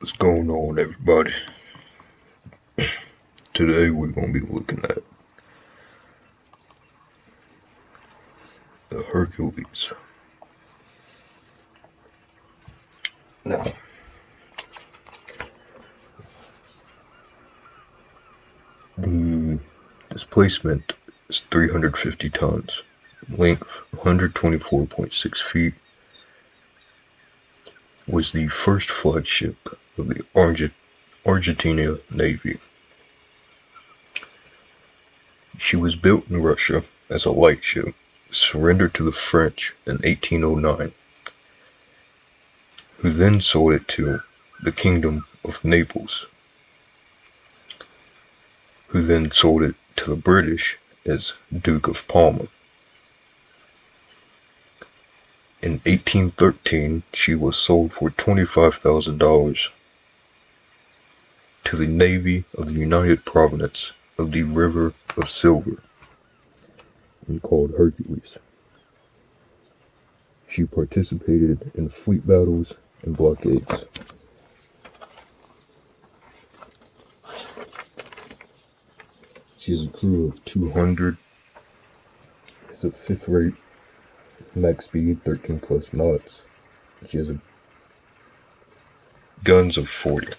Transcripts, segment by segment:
What's going on, everybody? Today we're going to be looking at the Hercules. Now, the displacement is 350 tons, length 124.6 feet, was the first flagship of the Argentina Navy. She was built in Russia as a lightship, surrendered to the French in 1809, who then sold it to the Kingdom of Naples, who then sold it to the British as Duke of Parma. In 1813, she was sold for $25,000 to the Navy of the United Province of the River of Silver, and called Hercules. She participated in fleet battles and blockades. She has a crew of 200. It's a fifth rate, max speed 13 plus knots. She has guns of 40.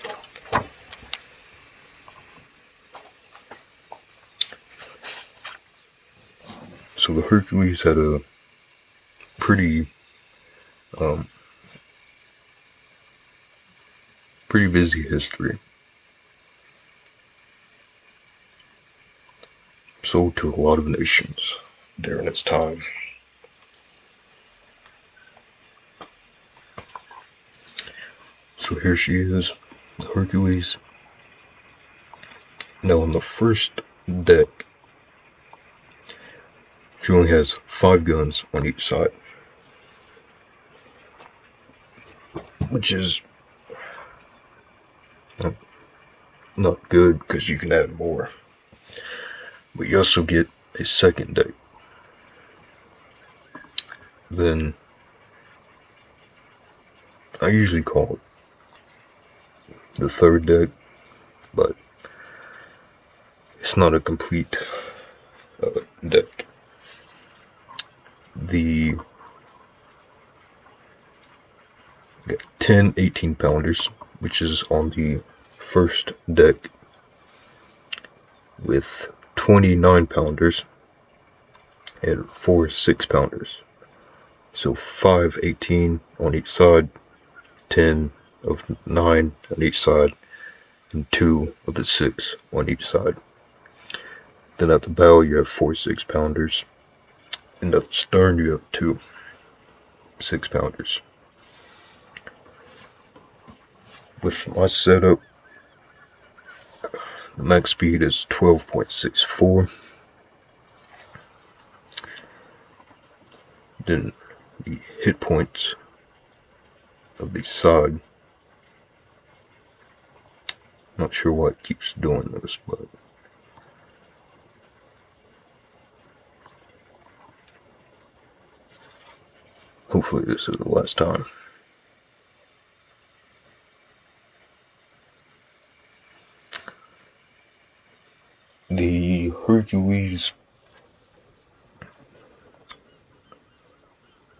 So the Hercules had a pretty busy history. Sold to a lot of nations during its time. So here she is, the Hercules. Now on the first deck, she only has 5 guns on each side, which is not good because you can add more. But you also get a second deck. Then I usually call it the third deck, but it's not a complete deck. The 10 18-pounders, which is on the first deck, with 20 9-pounders and 4 6-pounders. So 5 18 on each side, 10 of 9 on each side, and 2 of the 6 on each side. Then at the bow you have 4 6-pounders, and at the stern you have 2 6-pounders. With my setup, the max speed is 12.64. Then the hit points of the side, not sure what keeps doing this, but hopefully this is the last time. The Hercules,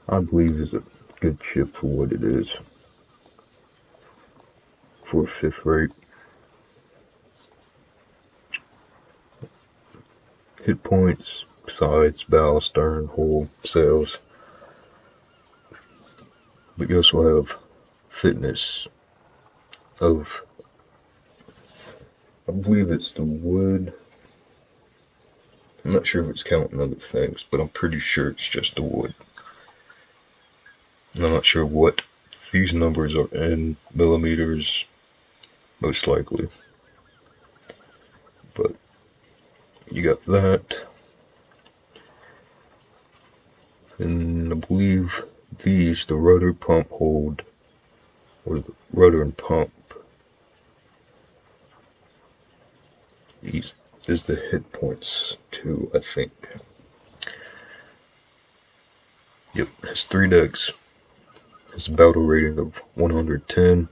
I believe, is a good ship for what it is, for a fifth rate. Hit points, sides, bow, stern, hull, sails. But you also have fitness of, I believe it's the wood. I'm not sure if it's counting other things, but I'm pretty sure it's just the wood. I'm not sure what these numbers are in millimeters, most likely. But you got that. And I believe these, the rudder, pump, hold, or the rudder and pump, these is the hit points too, I think. Yep, has 3 decks. Has a battle rating of 110.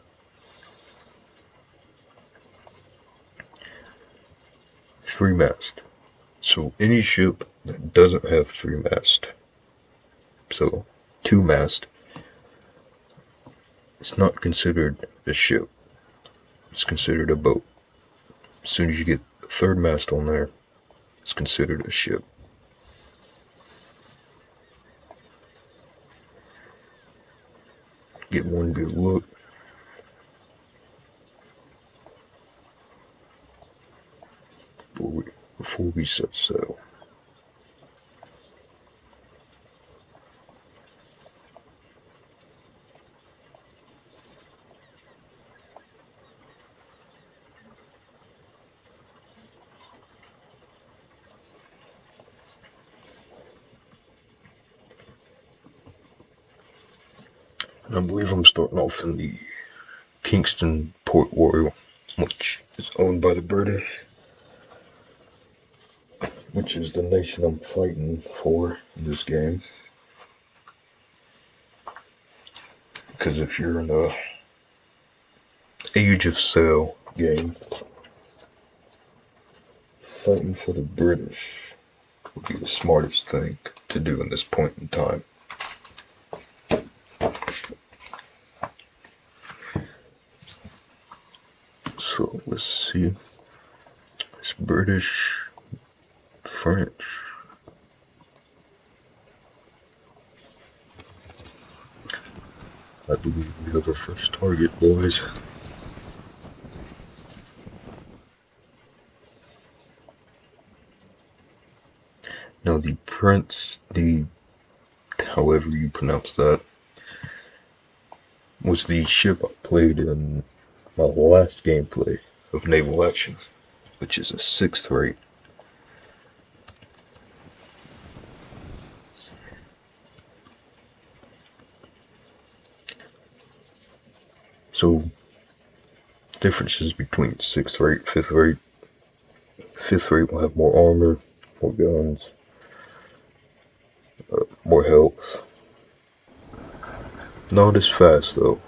three mast. So any ship that doesn't have three mast, so two mast, it's not considered a ship. It's considered a boat. As soon as you get a third mast on there, it's considered a ship. Get one good look. Before we set sail. And I believe I'm starting off in the Kingston Port Royal, which is owned by the British, which is the nation I'm fighting for in this game. Because if you're in a Age of Sail game, fighting for the British would be the smartest thing to do in this point in time. So let's see. It's British, French. I believe we have our first target, boys. Now the Prince, however you pronounce that, was the ship I played in my last gameplay of Naval Action, which is a 6th rate. So, differences between 6th rate, 5th rate. 5th rate will have more armor, more guns, more health. Not as fast though.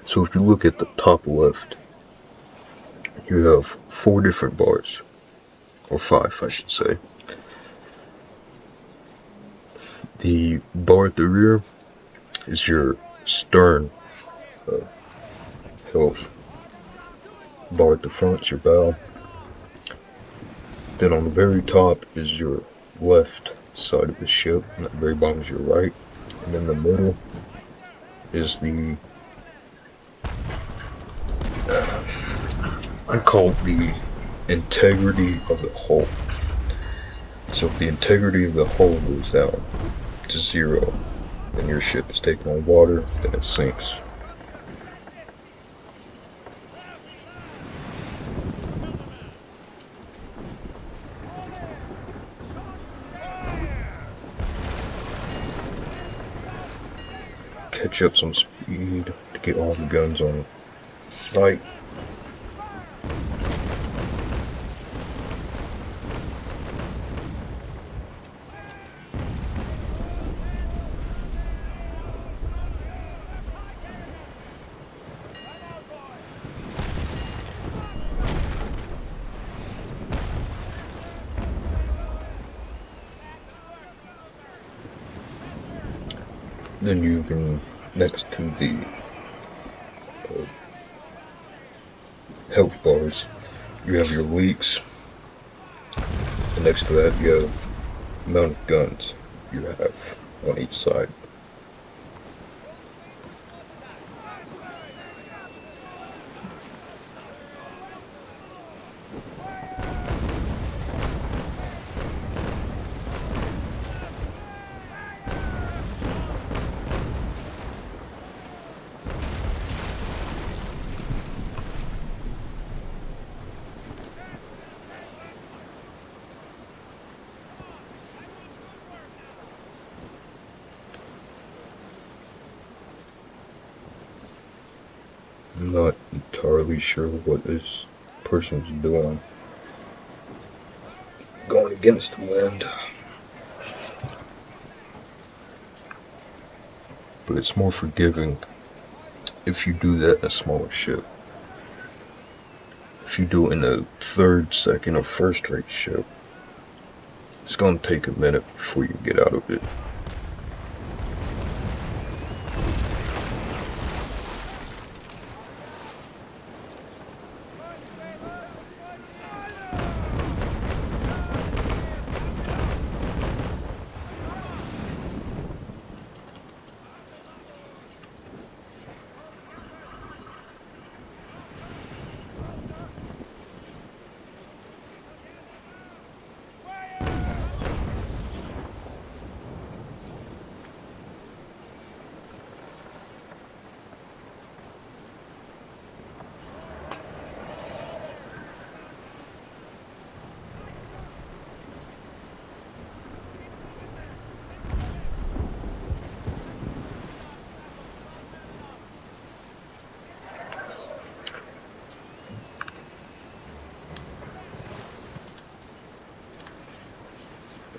So if you look at the top left, you have 4 different bars, or 5 I should say. The bar at the rear is your stern health. Bar at the front is your bow. Then on the very top is your left side of the ship, and at the very bottom is your right. And in the middle is the I call it the integrity of the hull. So if the integrity of the hull goes down to 0, and your ship is taking on water, then it sinks. Catch up some speed to get all the guns on sight. Then you can, next to the health bars, you have your leaks, and next to that you have the amount of guns you have on each side. really sure what this person's doing. Going against the wind. But it's more forgiving if you do that in a smaller ship. If you do it in a third, second, or first rate ship, it's going to take a minute before you get out of it.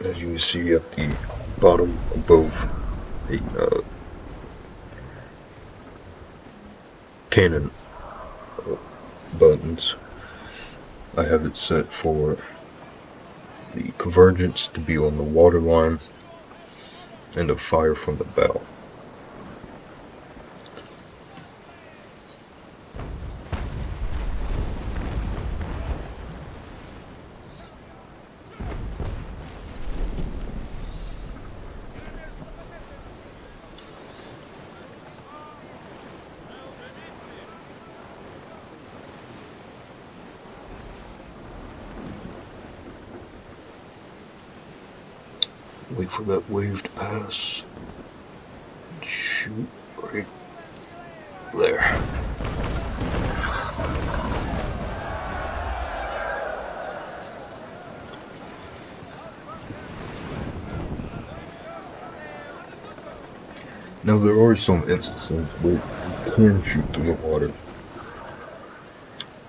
As you can see at the bottom above the cannon buttons, I have it set for the convergence to be on the waterline and the fire from the bow. Wait for that wave to pass. Shoot right there. Now there are some instances where you can shoot through the water,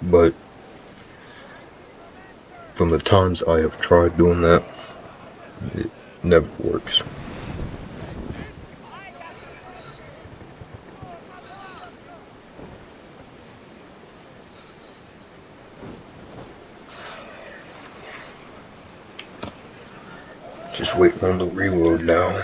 but from the times I have tried doing that, it never works. Just waiting on the reload now.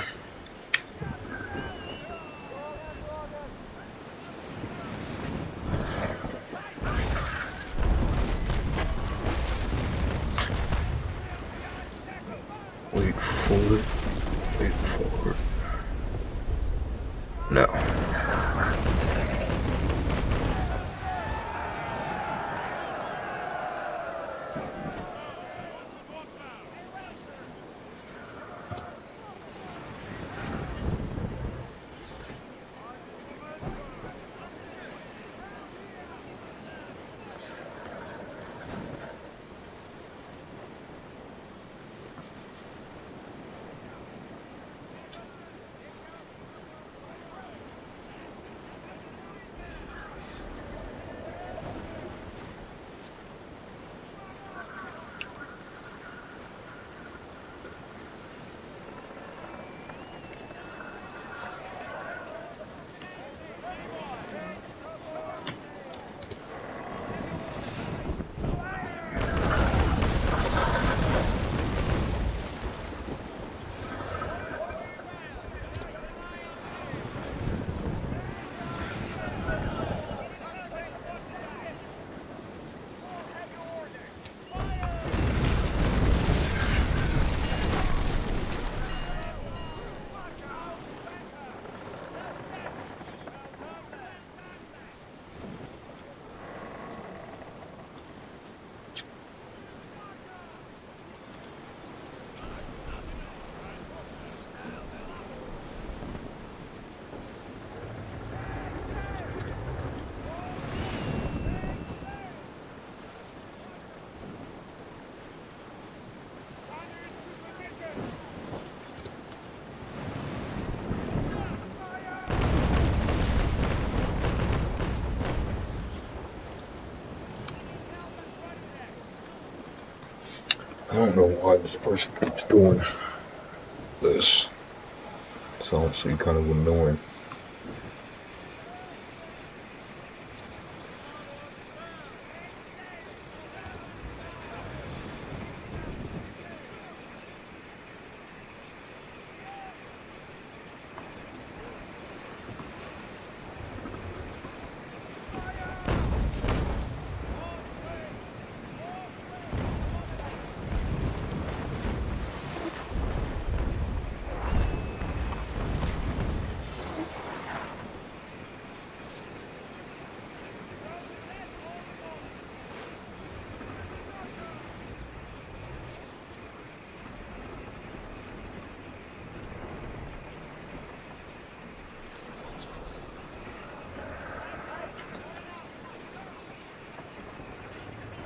Wait for it. Wait for it. Now. I don't know why this person keeps doing this. It's honestly kind of annoying.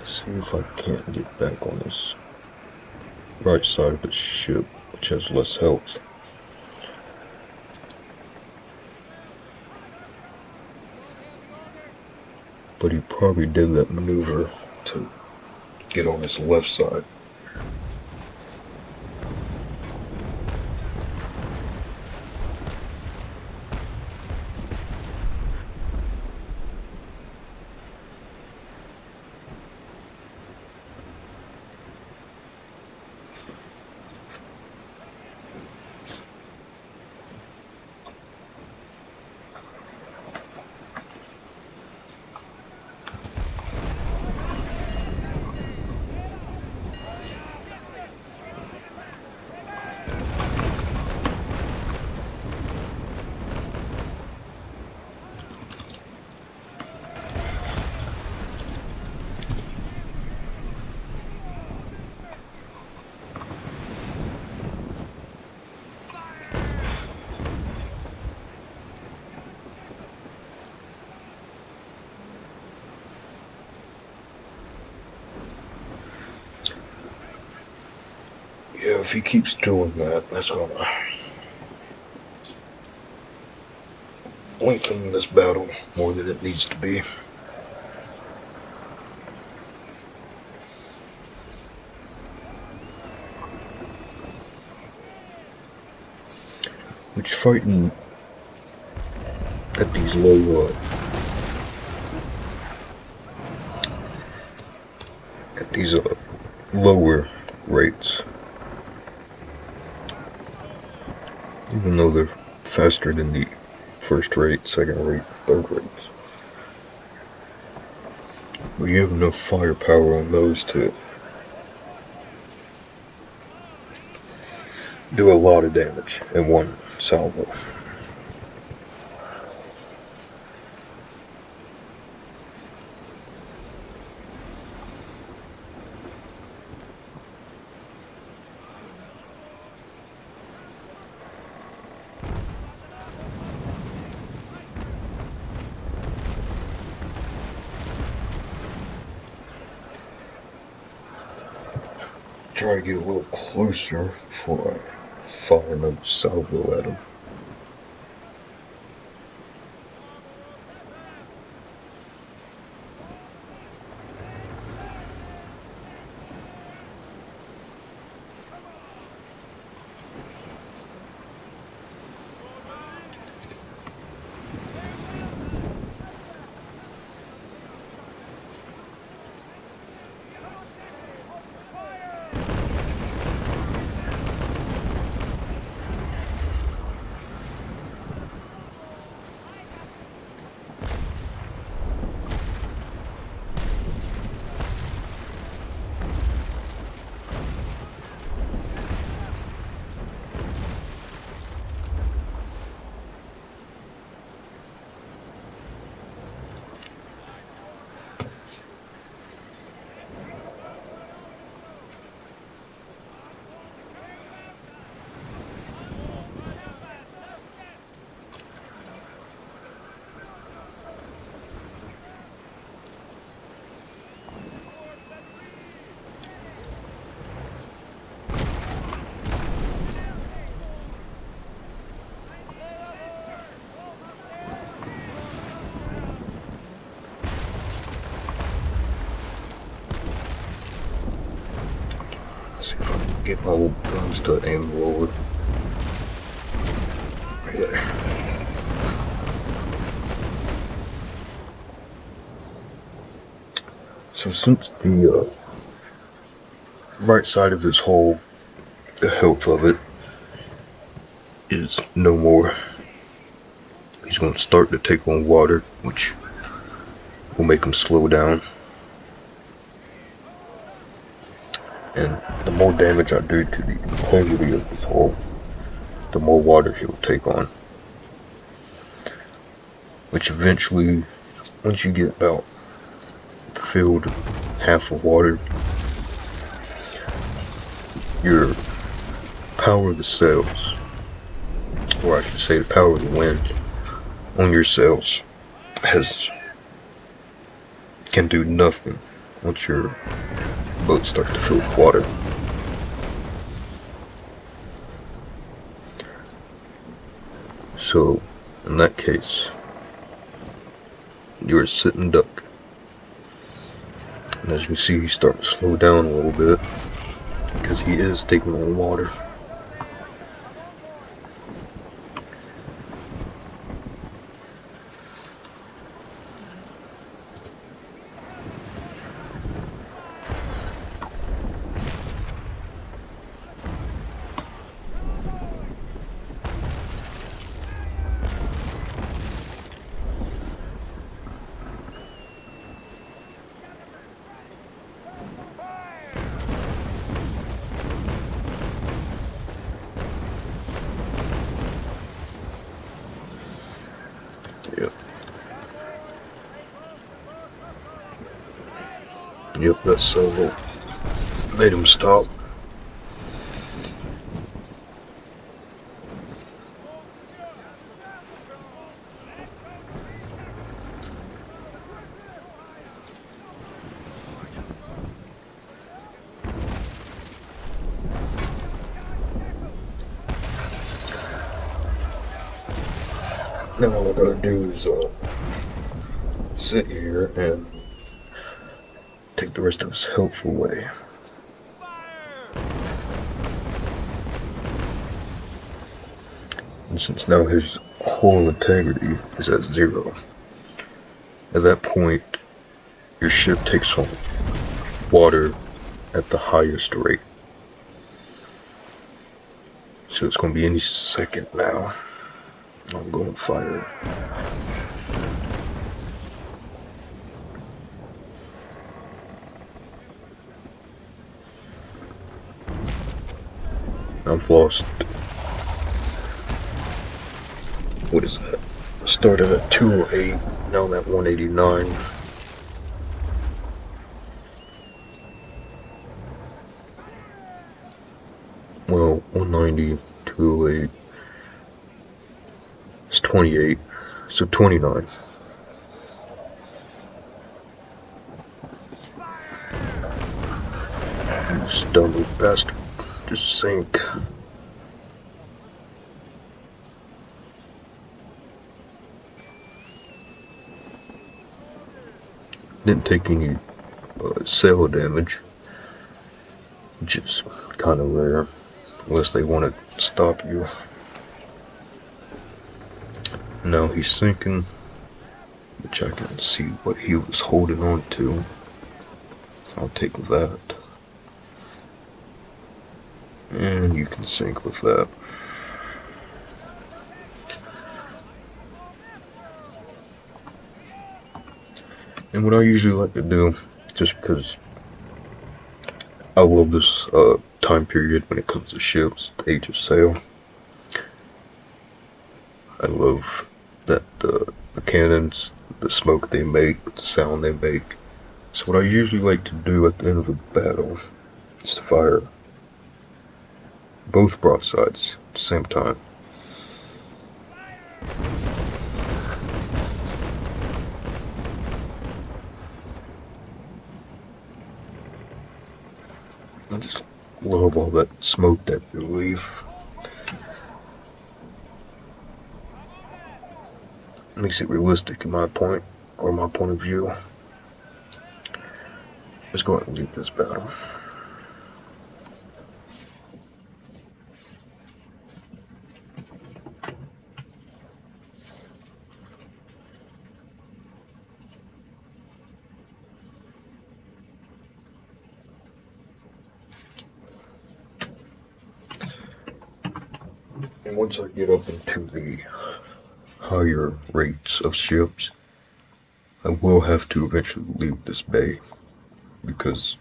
See if I can't get back on this right side of the ship, which has less health. But he probably did that maneuver to get on his left side. Yeah, if he keeps doing that, that's gonna lengthen this battle more than it needs to be. Which fighting at these lower rates, even though they're faster than the first rate, second rate, third rates. But you have enough firepower on those to do a lot of damage in one salvo. Try to get a little closer before I fire another salvo at him. see if I can get my old guns to aim lower. Right there. So since the right side of his hole, the health of it is no more, he's going to start to take on water, which will make him slow down. And the more damage I do to the integrity of his hole, the more water he'll take on. Which eventually, once you get about filled half of water, your power of the cells, or I should say the power of the wind on your cells can do nothing once your boat starts to fill with water. So in that case, you're a sitting duck. And as you can see, he's starting to slow down a little bit because he is taking on water. Yep. Yep, that solo made him stop. Now all I gotta do is sit here and take the rest of his health away. And since now his whole integrity is at 0, at that point your ship takes on water at the highest rate. So it's going to be any second now. I'm going to fire. I've lost, what is that? Started at 208, now I'm at 189. Well, 190, 208, it's 28, so 29. You stumbled bastard, just sink. Didn't take any sail damage, which is kind of rare, unless they want to stop you. Now he's sinking, which I can see what he was holding on to. I'll take that. And you can sink with that. And what I usually like to do, just because I love this time period when it comes to ships, the Age of Sail. I love that the cannons, the smoke they make, the sound they make. So what I usually like to do at the end of a battle is to fire both broadsides at the same time. I just love all that smoke that you leave. Makes it realistic in my point of view. Let's go ahead and leave this battle. And once I get up into the higher rates of ships, I will have to eventually leave this bay because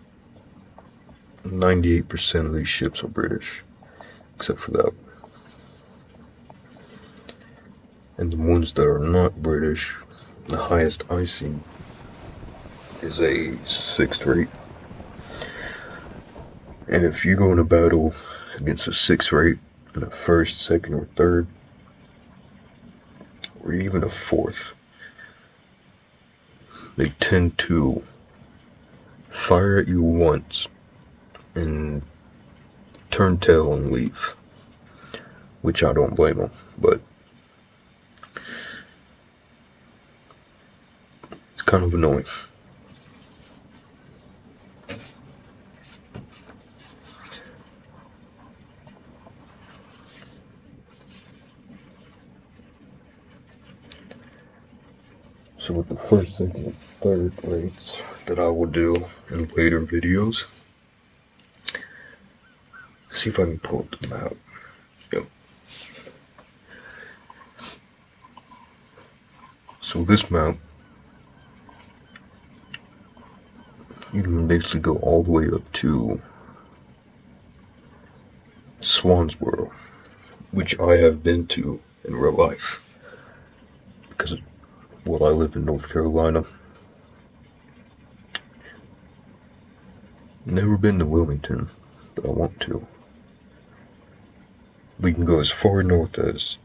98% of these ships are British, except for that. And the ones that are not British, the highest I see is a 6th rate. And if you go in a battle against a 6th rate in a 1st, 2nd, or 3rd, or even a 4th, they tend to fire at you once and turn tail and leave, which I don't blame them, but it's kind of annoying. So with the 1st, 2nd, and 3rd rates that I will do in later videos, see if I can pull up the map. Yep. So this map, you can basically go all the way up to Swansboro, which I have been to in real life because, well, I live in North Carolina. Never been to Wilmington, but I want to. We can go as far north as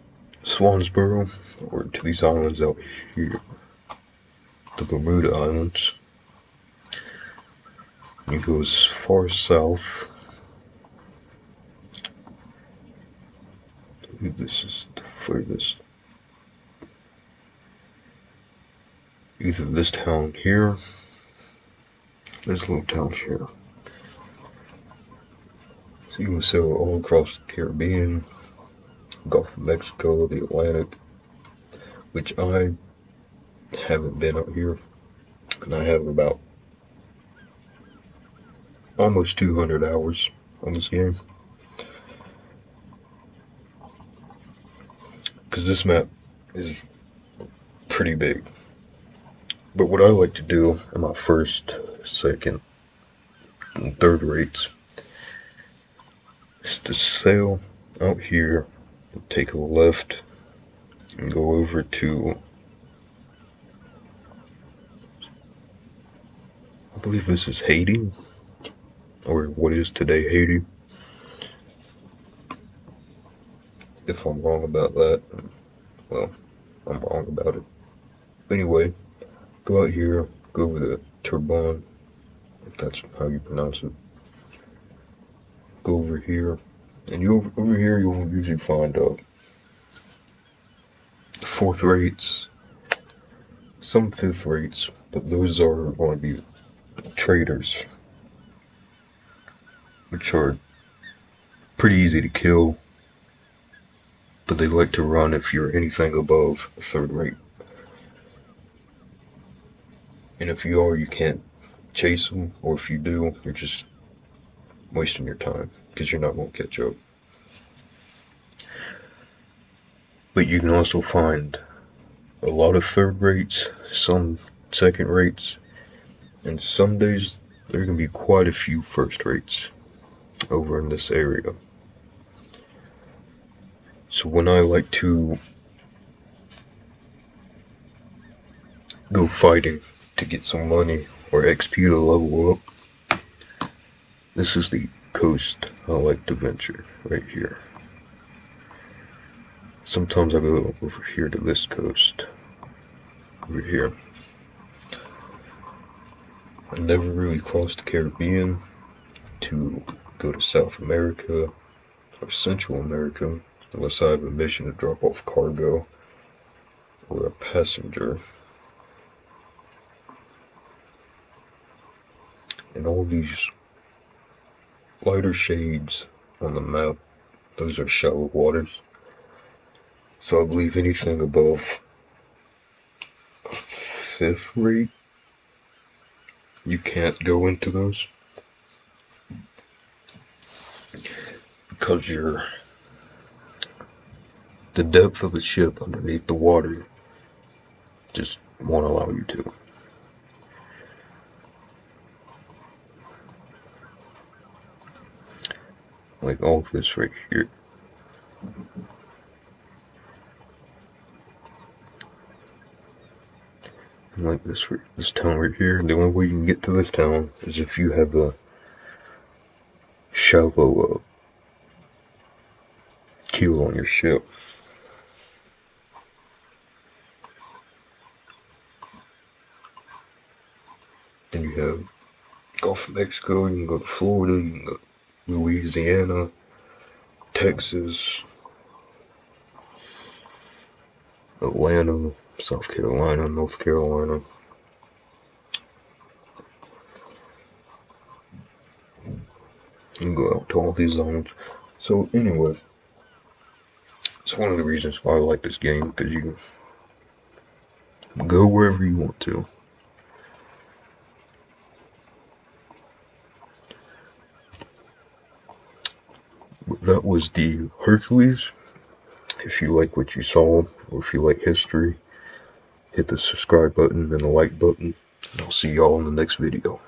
Swansboro or to these islands out here, the Bermuda Islands. You go as far south. I believe this is the furthest. Either this town here, this little town here. So you can sail all across the Caribbean, Gulf of Mexico, the Atlantic, which I haven't been out here, and I have about almost 200 hours on this game. Because this map is pretty big. But what I like to do in my 1st, 2nd, and 3rd rates is to sail out here and take a left and go over to, I believe this is Haiti, or what is today Haiti. If I'm wrong about that, well, I'm wrong about it. Anyway, go out here, go over the Turbine, if that's how you pronounce it. Go over here, and over here you'll usually find 4th rates, some 5th rates, but those are going to be traders, which are pretty easy to kill, but they like to run if you're anything above a 3rd rate. And if you are, you can't chase them, or if you do, you're just wasting your time because you're not going to catch up. But you can also find a lot of 3rd rates, some 2nd rates, and some days there can be quite a few 1st rates over in this area. So when I like to go fighting to get some money or XP to level up, this is the coast I like to venture right here. Sometimes I go over here to this coast, over here. I never really crossed the Caribbean to go to South America or Central America unless I have a mission to drop off cargo or a passenger. And all these lighter shades on the map, those are shallow waters. So I believe anything above a 5th rate, you can't go into those because you're the depth of the ship underneath the water just won't allow you to. Like all this right here. And like this town right here. The only way you can get to this town is if you have a shallow keel on your ship. Then you have Gulf of Mexico, you can go to Florida, you can go to Louisiana, Texas, Atlanta, South Carolina, North Carolina. You can go out to all these zones. So anyway, it's one of the reasons why I like this game, because you can go wherever you want to. But that was the Hercules. If you like what you saw, or if you like history, hit the subscribe button and the like button. And I'll see y'all in the next video.